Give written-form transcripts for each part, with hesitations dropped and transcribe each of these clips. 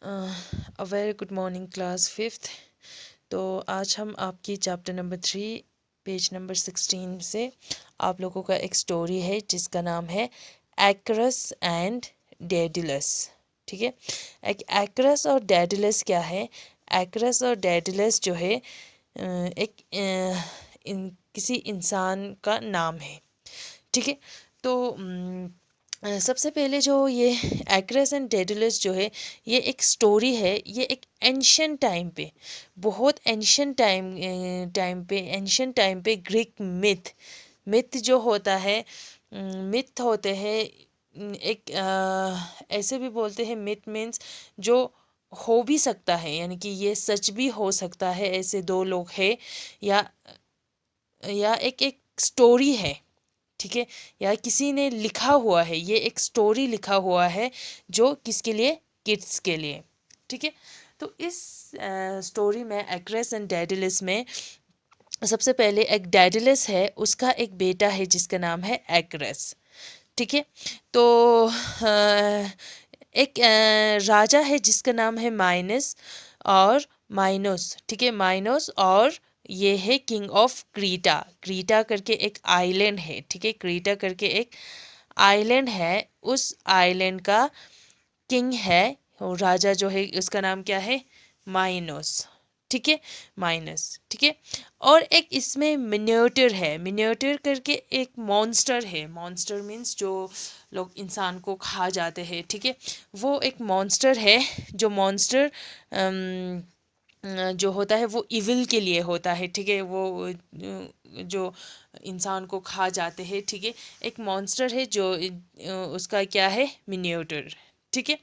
A very good morning class fifth. तो आज हम आपकी चैप्टर नंबर 3 पेज नंबर 16 से आप लोगों का एक स्टोरी है जिसका नाम है एक्रस एंड डेडिलस। ठीक है, एक एक्रस और डेडिलस क्या है? एक्रस और डेडिलस जो है एक किसी इंसान का नाम है। ठीक है, तो सबसे पहले जो ये एक्रेस एंड डेडुलस जो है ये एक स्टोरी है। ये एक एंशियंट टाइम पे, बहुत एंशियंट टाइम पे ग्रीक मिथ जो होता है, मिथ होते हैं। एक ऐसे भी बोलते हैं मिथ मीन्स जो हो भी सकता है, यानी कि ये सच भी हो सकता है। ऐसे दो लोग हैं या एक एक स्टोरी है। ठीक है, या किसी ने लिखा हुआ है, ये एक स्टोरी लिखा हुआ है जो किसके लिए? किड्स के लिए। ठीक है, तो इस स्टोरी में एक्रेस एंड डेडिलस में सबसे पहले एक डेडिलस है, उसका एक बेटा है जिसका नाम है एक्रेस। ठीक है, तो एक राजा है जिसका नाम है माइनस और माइनोस। ठीक है, माइनोस और ये है किंग ऑफ क्रीटा। क्रीटा करके एक आइलैंड है। ठीक है, क्रीटा करके एक आइलैंड है, उस आइलैंड का किंग है और राजा जो है उसका नाम क्या है? माइनोस। ठीक है, माइनस। ठीक है, और एक इसमें मिनिएचर है। मिनिएचर करके एक मॉन्स्टर है। मॉन्स्टर मीन्स जो लोग इंसान को खा जाते हैं। ठीक है, वो एक मॉन्स्टर है। जो मॉन्स्टर जो होता है वो इविल के लिए होता है। ठीक है, वो जो इंसान को खा जाते हैं। ठीक है, एक मॉन्स्टर है जो उसका क्या है? मिनिएचर। ठीक है,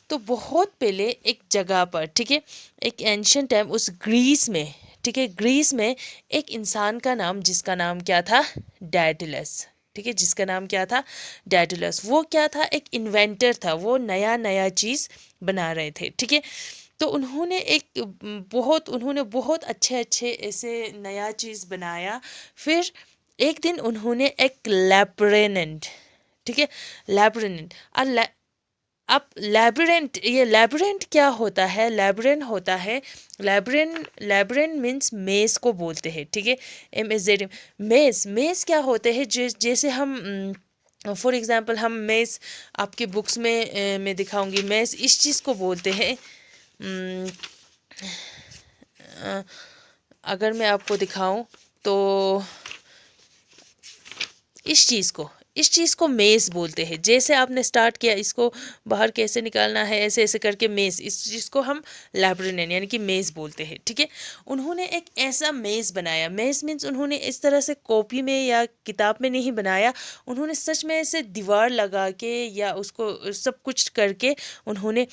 तो बहुत पहले एक जगह पर, ठीक है, एक एंशियंट टाइम उस ग्रीस में, ठीक है, ग्रीस में एक इंसान का नाम, जिसका नाम क्या था? डेडलस। ठीक है, जिसका नाम क्या था? डेडलस। वो क्या था? एक इन्वेंटर था। वो नया नया चीज़ बना रहे थे। ठीक है, तो उन्होंने बहुत अच्छे अच्छे ऐसे नया चीज़ बनाया। फिर एक दिन उन्होंने एक लैब्रिन्थ, ठीक है, लैब्रिन्थ, अब लैब्रिन्थ, ये लैब्रिन्थ क्या होता है? लैब्रिन्थ होता है, लैब्रिन्थ मीन्स मेज को बोलते हैं। ठीक है, MAZ, मेज। मेज क्या होते हैं? जैसे हम फॉर एग्जांपल हम मेज आपके बुक्स में मैं दिखाऊंगी। मेज इस चीज़ को बोलते हैं। अगर मैं आपको दिखाऊं तो इस चीज़ को मेज़ बोलते हैं। जैसे आपने स्टार्ट किया, इसको बाहर कैसे निकालना है, ऐसे ऐसे करके मेज़, इस चीज़ को हम लैब्रिन्थ यानी कि मेज़ बोलते हैं। ठीक है, उन्होंने एक ऐसा मेज़ बनाया। मेज़ मीन्स उन्होंने इस तरह से कॉपी में या किताब में नहीं बनाया, उन्होंने सच में ऐसे दीवार लगा के या उसको सब कुछ करके उन्होंने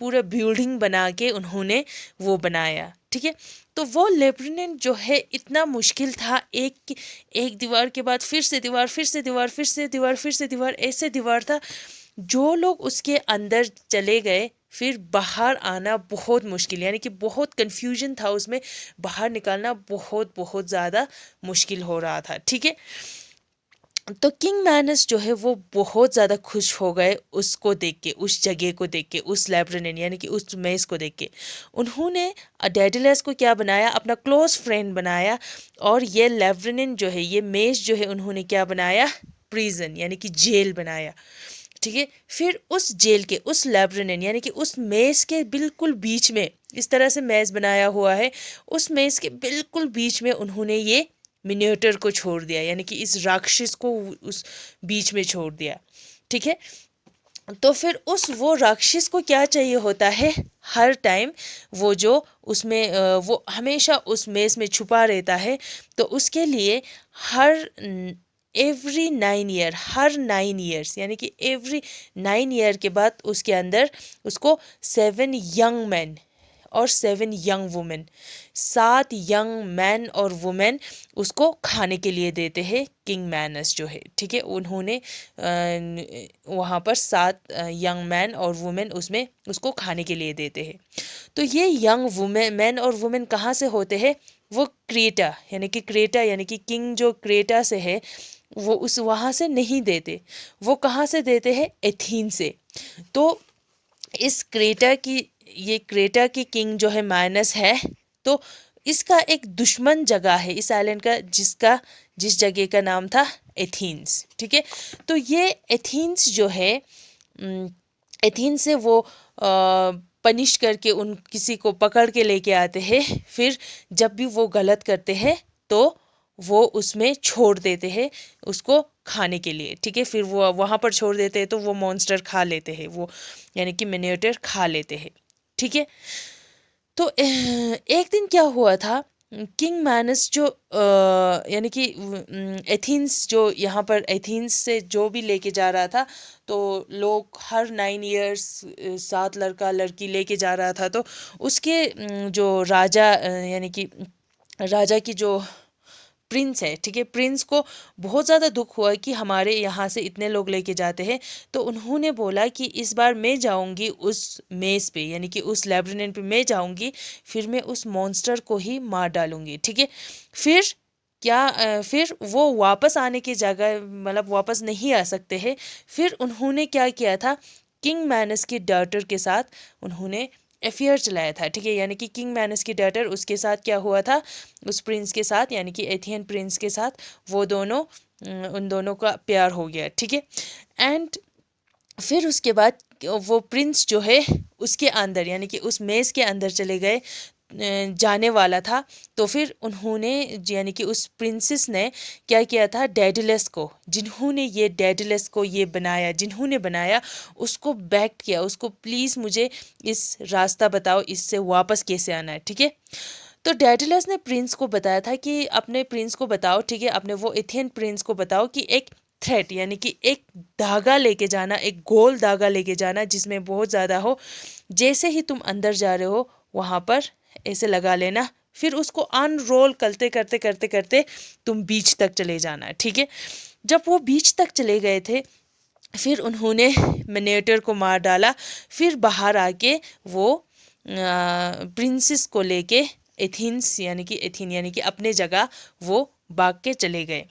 पूरा बिल्डिंग बना के उन्होंने वो बनाया। ठीक है, तो वो लेब्रिन्थ जो है इतना मुश्किल था। एक दीवार के बाद फिर से दीवार, फिर से दीवार, फिर से दीवार, फिर से दीवार, ऐसे दीवार था। जो लोग उसके अंदर चले गए फिर बाहर आना बहुत मुश्किल, यानी कि बहुत कन्फ्यूजन था उसमें। बाहर निकालना बहुत बहुत ज़्यादा मुश्किल हो रहा था। ठीक है, तो किंग मैनस जो है वो बहुत ज़्यादा खुश हो गए उसको देख के, उस जगह को देख के, उस लैब्रिन्थ यानी कि उस मेज़ को देख के। उन्होंने डेडलस को क्या बनाया? अपना क्लोज फ्रेंड बनाया। और ये लैब्रिन्थ जो है, ये मेज़ जो है, उन्होंने क्या बनाया? प्रिजन यानी कि जेल बनाया। ठीक है, फिर उस जेल के, उस लैब्रिन्थ यानी कि उस मेज़ के बिल्कुल बीच में, इस तरह से मेज़ बनाया हुआ है, उस मेज़ के बिल्कुल बीच में उन्होंने ये मिनिएचर को छोड़ दिया, यानी कि इस राक्षस को उस बीच में छोड़ दिया। ठीक है, तो फिर उस वो राक्षस को क्या चाहिए होता है? हर टाइम वो जो उसमें वो हमेशा उस मेज़ में छुपा रहता है। तो उसके लिए हर एवरी 9 ईयर, हर 9 ईयर्स यानी कि एवरी 9 ईयर के बाद उसके अंदर उसको 7 यंग मैन और 7 यंग वुमेन, 7 यंग मैन और वुमेन उसको खाने के लिए देते हैं। किंग मैनस जो है, ठीक है, उन्होंने वहाँ पर 7 यंग मैन और वुमेन उसमें उसको खाने के लिए देते हैं। तो ये यंग वुमेन, मैन और वुमेन कहाँ से होते हैं? वो क्रेटा यानी कि किंग जो क्रेटा से है, वो उस वहाँ से नहीं देते। वो कहाँ से देते हैं? एथीन से। तो इस क्रेटा की, ये क्रेटा की किंग जो है माइनस है, तो इसका एक दुश्मन जगह है इस आइलैंड का, जिस जगह का नाम था एथेंस। ठीक है, तो ये एथेंस जो है, एथेंस से वो पनिश करके उन किसी को पकड़ के लेके आते हैं, फिर जब भी वो गलत करते हैं तो वो उसमें छोड़ देते हैं उसको खाने के लिए। ठीक है, फिर वो वहाँ पर छोड़ देते हैं तो वो मॉन्स्टर खा लेते हैं, वो यानी कि मिनिएचर खा लेते हैं। ठीक है, तो एक दिन क्या हुआ था, किंग मैनस जो यानी कि एथेंस जो यहाँ पर एथेंस से जो भी लेके जा रहा था, तो लोग हर 9 इयर्स 7 लड़का लड़की लेके जा रहा था, तो उसके जो राजा यानी कि राजा की जो प्रिंस है, ठीक है, प्रिंस को बहुत ज़्यादा दुख हुआ कि हमारे यहाँ से इतने लोग लेके जाते हैं, तो उन्होंने बोला कि इस बार मैं जाऊँगी उस मेज़ पे, यानी कि उस लैब्रिनेंट पे मैं जाऊँगी, फिर मैं उस मॉन्स्टर को ही मार डालूँगी। ठीक है, फिर फिर वो वापस आने की जगह, मतलब वापस नहीं आ सकते हैं। फिर उन्होंने क्या किया था, किंग मैनस की डॉटर के साथ उन्होंने अफेयर चलाया था। ठीक है, यानी कि किंग मैनस की डॉटर, उसके साथ क्या हुआ था, उस प्रिंस के साथ यानी कि एथियन प्रिंस के साथ वो दोनों, उन दोनों का प्यार हो गया। ठीक है, एंड फिर उसके बाद वो प्रिंस जो है उसके अंदर यानी कि उस मेज़ के अंदर चले गए, जाने वाला था, तो फिर उन्होंने यानी कि उस प्रिंसेस ने क्या किया था, डेडलेस को, डेडलेस को ये बनाया, जिन्होंने बनाया उसको बैक्ट किया, उसको प्लीज़ मुझे इस रास्ता बताओ, इससे वापस कैसे आना है। ठीक है, तो डेडलस ने प्रिंस को बताया था कि अपने प्रिंस को बताओ, ठीक है, अपने वो एथियन प्रिंस को बताओ कि एक थ्रेड यानी कि एक धागा लेके जाना, एक गोल धागा लेके जाना जिसमें बहुत ज़्यादा हो, जैसे ही तुम अंदर जा रहे हो वहाँ पर ऐसे लगा लेना, फिर उसको अनरोल करते करते करते करते तुम बीच तक चले जाना। ठीक है, जब वो बीच तक चले गए थे, फिर उन्होंने मिनेटर को मार डाला, फिर बाहर आके वो प्रिंसेस को लेके एथेंस यानी कि अपने जगह वो भाग के चले गए।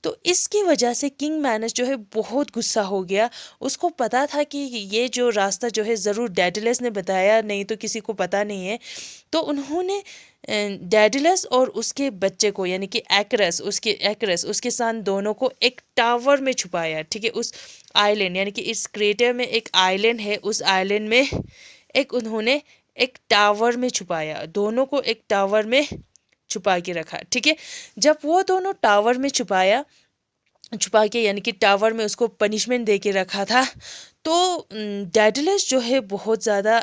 तो इसकी वजह से किंग मैनस जो है बहुत गुस्सा हो गया, उसको पता था कि ये जो रास्ता जो है ज़रूर डेडलस ने बताया, नहीं तो किसी को पता नहीं है। तो उन्होंने डेडलस और उसके बच्चे को यानी कि एक्रेस उसके साथ दोनों को एक टावर में छुपाया। ठीक है, उस आइलैंड यानी कि इस क्रेटर में एक आइलैंड है, उस आइलैंड में उन्होंने एक टावर में छुपाया, दोनों को एक टावर में छुपा के रखा। ठीक है, जब वो दोनों टावर में छुपा के यानी कि टावर में उसको पनिशमेंट दे के रखा था, तो डेडलस जो है बहुत ज़्यादा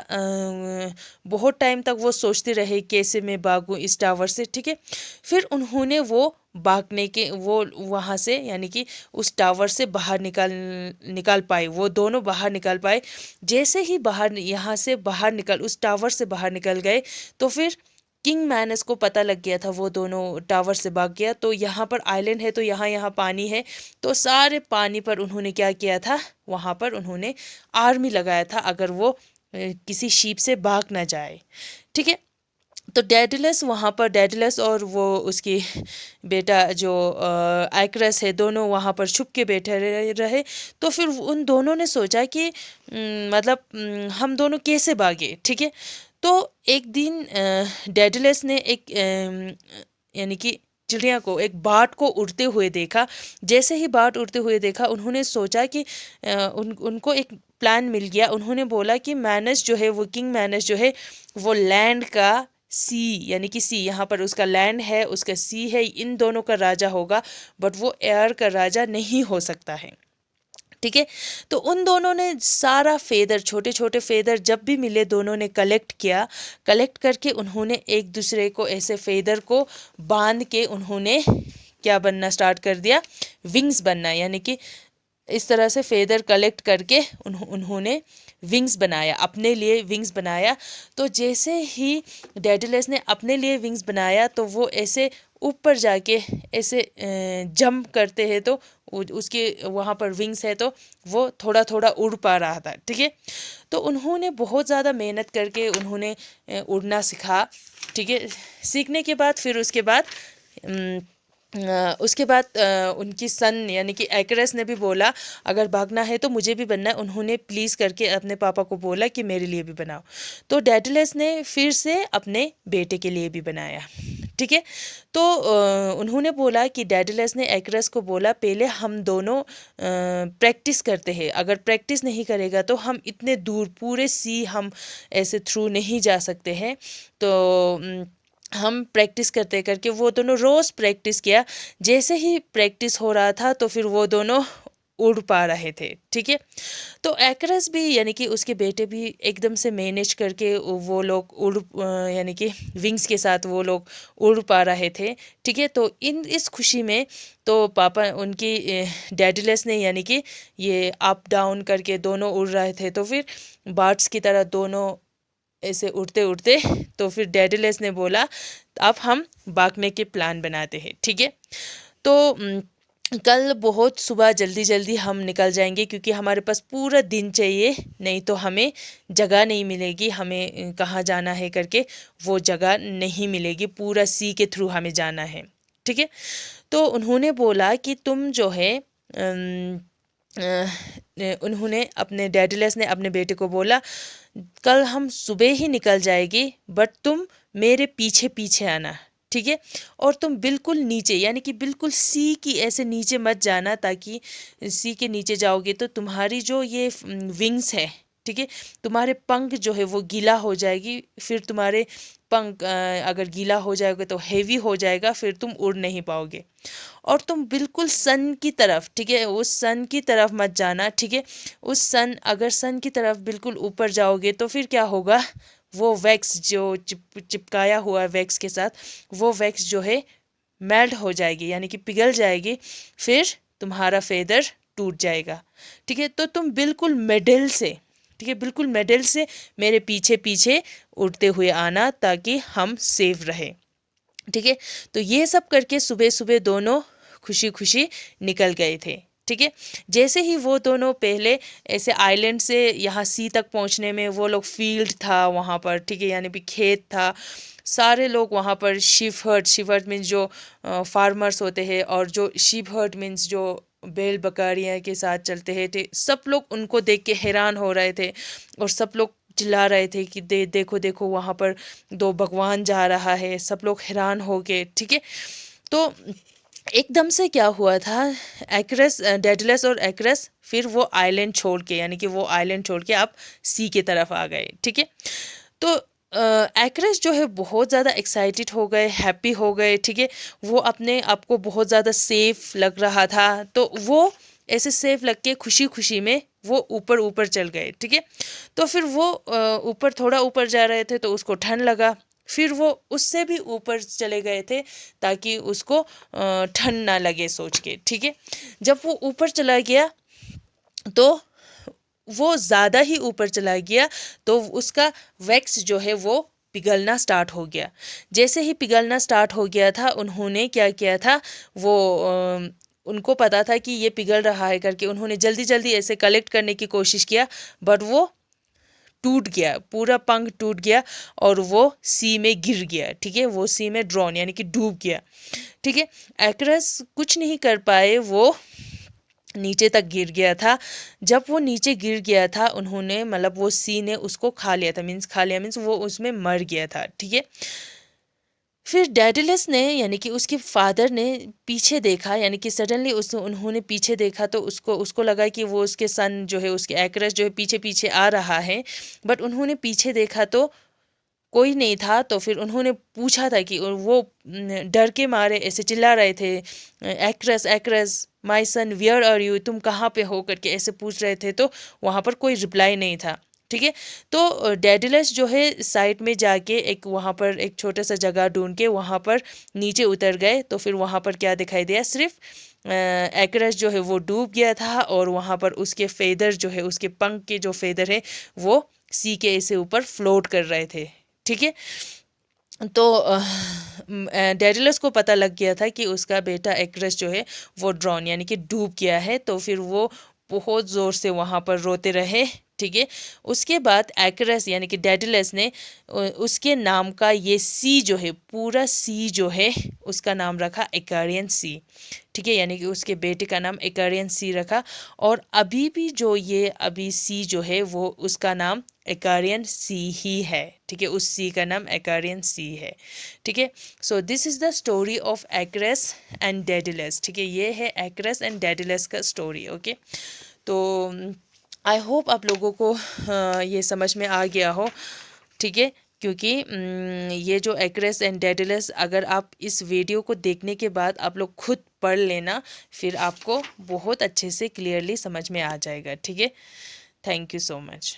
बहुत टाइम तक वो सोचते रहे कैसे मैं भागूं इस टावर से। ठीक है, फिर उन्होंने वो वहाँ से यानी कि उस टावर से बाहर निकाल पाए, वो दोनों बाहर निकाल पाए। जैसे ही यहाँ से बाहर उस टावर से बाहर निकल गए, तो फिर किंग मैनस को पता लग गया था, वो दोनों टावर से भाग गया, तो यहाँ पर आइलैंड है, तो यहाँ पानी है, तो सारे पानी पर उन्होंने क्या किया था, वहाँ पर उन्होंने आर्मी लगाया था, अगर वो किसी शिप से भाग ना जाए। ठीक है, तो डेडलस और वो उसकी बेटा जो एक्रेस है, दोनों वहाँ पर छुप के बैठे रहे। तो फिर उन दोनों ने सोचा कि हम दोनों कैसे भागे। ठीक है, तो एक दिन डेडलस ने एक यानी कि चिड़िया को, एक बार्ड को उड़ते हुए देखा। जैसे ही बार्ड उड़ते हुए देखा, उन्होंने सोचा कि उनको एक प्लान मिल गया। उन्होंने बोला कि मैनस जो है, वो किंग मैनस जो है, वो लैंड का यानी कि यहाँ पर उसका लैंड है, उसका सी है, इन दोनों का राजा होगा, बट वो एयर का राजा नहीं हो सकता है। ठीक है, तो उन दोनों ने सारा फेदर, छोटे छोटे फेदर जब भी मिले, दोनों ने कलेक्ट करके उन्होंने एक दूसरे को ऐसे फेदर को बांध के उन्होंने क्या बनना स्टार्ट कर दिया, विंग्स बनना, यानी कि इस तरह से फेदर कलेक्ट करके उन्होंने विंग्स बनाया, अपने लिए विंग्स बनाया। तो जैसे ही डेडलस ने अपने लिए विंग्स बनाया, तो वो ऐसे ऊपर जाके ऐसे जंप करते हैं, तो उसके वहाँ पर विंग्स है, तो वो थोड़ा थोड़ा उड़ पा रहा था। ठीक है, तो उन्होंने बहुत ज़्यादा मेहनत करके उन्होंने उड़ना सीखा। ठीक है, सीखने के बाद फिर उसके बाद उसके बाद उनकी सन यानी कि एक्रेस ने भी बोला अगर भागना है तो मुझे भी बनना है। उन्होंने प्लीज़ करके अपने पापा को बोला कि मेरे लिए भी बनाओ। तो डैडलेस ने फिर से अपने बेटे के लिए भी बनाया। ठीक है। तो उन्होंने बोला कि डैडलेस ने एक्रेस को बोला पहले हम दोनों प्रैक्टिस करते हैं, अगर प्रैक्टिस नहीं करेगा तो हम इतने दूर पूरे सी हम ऐसे थ्रू नहीं जा सकते हैं। तो हम प्रैक्टिस करते करके वो दोनों रोज़ प्रैक्टिस किया। जैसे ही प्रैक्टिस हो रहा था तो फिर वो दोनों उड़ पा रहे थे। ठीक है। तो एक्रेस भी यानी कि उसके बेटे भी एकदम से मैनेज करके वो लोग यानी कि विंग्स के साथ वो लोग उड़ पा रहे थे। ठीक है। तो इस खुशी में तो पापा उनकी डैडीलेस ने यानी कि ये अप डाउन करके दोनों उड़ रहे थे, तो फिर बर्ड्स की तरह दोनों ऐसे उड़ते उड़ते तो फिर डैडीलेस ने बोला अब हम भागने के प्लान बनाते हैं। ठीक है। तो कल बहुत सुबह जल्दी जल्दी हम निकल जाएंगे क्योंकि हमारे पास पूरा दिन चाहिए, नहीं तो हमें जगह नहीं मिलेगी, हमें कहाँ जाना है करके वो जगह नहीं मिलेगी, पूरा सी के थ्रू हमें जाना है। ठीक है। तो उन्होंने बोला कि तुम जो है उन्होंने अपने डैडीलेस ने अपने बेटे को बोला कल हम सुबह ही निकल जाएगी बट तुम मेरे पीछे पीछे आना। ठीक है। और तुम बिल्कुल नीचे यानी कि बिल्कुल सी की ऐसे नीचे मत जाना, ताकि सी के नीचे जाओगे तो तुम्हारी जो ये विंग्स है, ठीक है, तुम्हारे पंख जो है वो गीला हो जाएगी, फिर तुम्हारे पंख अगर गीला हो जाएगा तो हेवी हो जाएगा, फिर तुम उड़ नहीं पाओगे। और तुम बिल्कुल सन की तरफ, ठीक है, उस सन की तरफ मत जाना। ठीक है। उस सन अगर सन की तरफ बिल्कुल ऊपर जाओगे तो फिर क्या होगा, वो वैक्स जो चिपकाया हुआ है वैक्स के साथ, वो वैक्स जो है मेल्ट हो जाएगी यानी कि पिघल जाएगी, फिर तुम्हारा फेदर टूट जाएगा। ठीक है। तो तुम बिल्कुल मिडिल से, ठीक है, बिल्कुल मिडिल से मेरे पीछे पीछे उड़ते हुए आना ताकि हम सेफ रहे। ठीक है। तो ये सब करके सुबह सुबह दोनों खुशी खुशी निकल गए थे। ठीक है। जैसे ही वो दोनों पहले ऐसे आइलैंड से यहाँ सी तक पहुँचने में वो लोग फील्ड था वहाँ पर, ठीक है, यानी कि खेत था, सारे लोग वहाँ पर शीप हर्ड मीन्स जो फार्मर्स होते हैं, और जो शीप हर्ड मीन्स जो बैल बकरियाँ के साथ चलते हैं थे, सब लोग उनको देख के हैरान हो रहे थे और सब लोग चिल्ला रहे थे कि देखो देखो वहाँ पर दो भगवान जा रहा है, सब लोग हैरान हो गए। ठीक है। तो एकदम से क्या हुआ था, एक्रेस डेडलेस और एक्रेस फिर वो आइलैंड छोड़ के यानी कि वो आइलैंड छोड़ के आप सी के तरफ आ गए। ठीक है। तो एक्रेस जो है बहुत ज़्यादा एक्साइटेड हो गए, हैप्पी हो गए। ठीक है। वो अपने आप को बहुत ज़्यादा सेफ लग रहा था, तो वो ऐसे सेफ लग के खुशी खुशी में वो ऊपर ऊपर चल गए। ठीक है। तो फिर वो ऊपर थोड़ा ऊपर जा रहे थे तो उसको ठंड लगा, फिर वो उससे भी ऊपर चले गए थे ताकि उसको ठंड ना लगे सोच के। ठीक है। जब वो ऊपर चला गया तो वो ज़्यादा ही ऊपर चला गया तो उसका वैक्स जो है वो पिघलना स्टार्ट हो गया। जैसे ही पिघलना स्टार्ट हो गया था, उन्होंने क्या किया था, वो उनको पता था कि ये पिघल रहा है करके उन्होंने जल्दी जल्दी ऐसे कलेक्ट करने की कोशिश किया, बट वो टूट गया, पूरा पंख टूट गया और वो सी में गिर गया। ठीक है। वो सी में ड्रॉन यानी कि डूब गया। ठीक है। एक्रेस कुछ नहीं कर पाए, वो नीचे तक गिर गया था। जब वो नीचे गिर गया था, उन्होंने मतलब वो सी ने उसको खा लिया था, मीन्स खा लिया मीन्स वो उसमें मर गया था। ठीक है। फिर डैडलेस ने यानी कि उसके फादर ने पीछे देखा, यानी कि सडनली उन्होंने पीछे देखा तो उसको लगा कि वो उसके सन जो है, उसके एक्रेस जो है पीछे पीछे आ रहा है, बट उन्होंने पीछे देखा तो कोई नहीं था। तो फिर उन्होंने पूछा था कि वो डर के मारे ऐसे चिल्ला रहे थे, across across my son where are you, तुम कहाँ पे हो करके ऐसे पूछ रहे थे, तो वहाँ पर कोई रिप्लाई नहीं था। ठीक है। तो डैडलेस जो है साइड में जाके एक वहाँ पर एक छोटा सा जगह ढूंढ के वहाँ पर नीचे उतर गए। तो फिर वहाँ पर क्या दिखाई दिया, सिर्फ एक्रेस जो है वो डूब गया था और वहाँ पर उसके फेदर जो है, उसके पंख के जो फेदर है वो सी के ऐसे ऊपर फ्लोट कर रहे थे। ठीक है। तो डैडलस को पता लग गया था कि उसका बेटा एक्रेस जो है वो ड्रॉन यानी कि डूब गया है। तो फिर वो बहुत ज़ोर से वहाँ पर रोते रहे, ठीक है। उसके बाद एक्रेस यानी कि डेडलस ने उसके नाम का ये सी जो है, पूरा सी जो है उसका नाम रखा इकारियन सी, ठीक है। यानी कि उसके बेटे का नाम इकारियन सी रखा। और अभी भी जो ये अभी सी जो है वो उसका नाम इकारियन सी ही है, ठीक है। उस सी का नाम इकारियन सी है, ठीक है। So this is the story of acres and Daedalus, ठीक है। ये है एक्रेस एंड डेडलस का स्टोरी, ओके। तो आई होप आप लोगों को ये समझ में आ गया हो, ठीक है। क्योंकि ये जो एक्रेस एंड डेडलस, अगर आप इस वीडियो को देखने के बाद आप लोग खुद पढ़ लेना, फिर आपको बहुत अच्छे से क्लियरली समझ में आ जाएगा, ठीक है। Thank you so much.